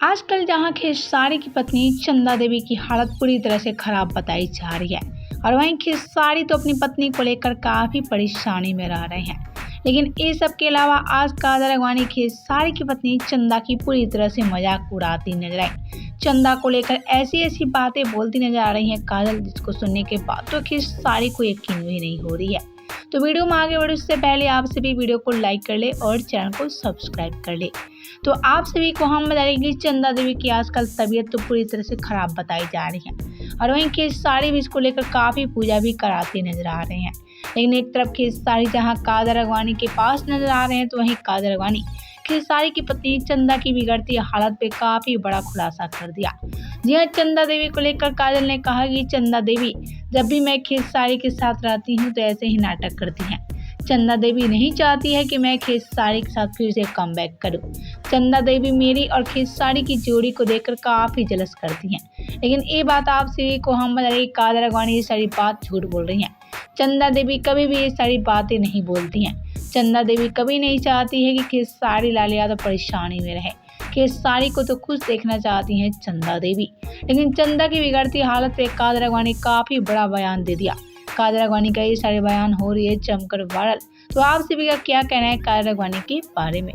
आजकल जहां खेसारी की पत्नी चंदा देवी की हालत पूरी तरह से खराब बताई जा रही है और वहीं खेसारी तो अपनी पत्नी को लेकर काफी परेशानी में रह रहे हैं। लेकिन इस सब के अलावा आज काजल राघवानी खेसारी की पत्नी चंदा की पूरी तरह से मजाक उड़ाती नजर आई। चंदा को लेकर ऐसी ऐसी बातें बोलती नजर आ रही हैं काजल, जिसको सुनने के बाद तो खेसारी को यकीन भी नहीं हो रही है। तो वीडियो में आगे बढ़े उससे पहले आप सभी वीडियो को लाइक कर ले और चैनल को सब्सक्राइब कर ले। तो आप सभी को हम बता दें कि चंदा देवी की आजकल तबीयत तो पूरी तरह से खराब बताई जा रही है और वहीं खेसारी भी इसको लेकर काफ़ी पूजा भी कराते नजर आ रहे हैं। लेकिन एक तरफ खेसारी जहां काजल राघवानी के पास नजर आ रहे हैं, तो वहीं काजल राघवानी खेसारी की पत्नी चंदा की बिगड़ती हालत पे काफ़ी बड़ा खुलासा कर दिया। जी हाँ, चंदा देवी को लेकर काजल ने कहा कि चंदा देवी जब भी मैं खेसारी के साथ रहती हूँ तो ऐसे ही नाटक करती हैं। चंदा देवी नहीं चाहती है कि मैं खेसारी के साथ फिर से कमबैक करूं। चंदा देवी मेरी और खेसारी की जोड़ी को देखकर काफ़ी जलस करती हैं। लेकिन ये बात आप सभी को हम बता रहे काजल राघवानी ये सारी बात झूठ बोल रही हैं। चंदा देवी कभी भी ये सारी बातें नहीं बोलती हैं। चंदा देवी कभी नहीं चाहती है कि खेसारी लाल यादव परेशानी में रहे। खेसारी को तो खुश देखना चाहती हैं चंदा देवी। लेकिन चंदा की बिगड़ती हालत पे काजल राघवानी काफ़ी बड़ा बयान दे दिया। काजल राघवानी का ये सारे बयान हो रही है जमकर वायरल। तो आप सभी का क्या कहना है काजल राघवानी के बारे में?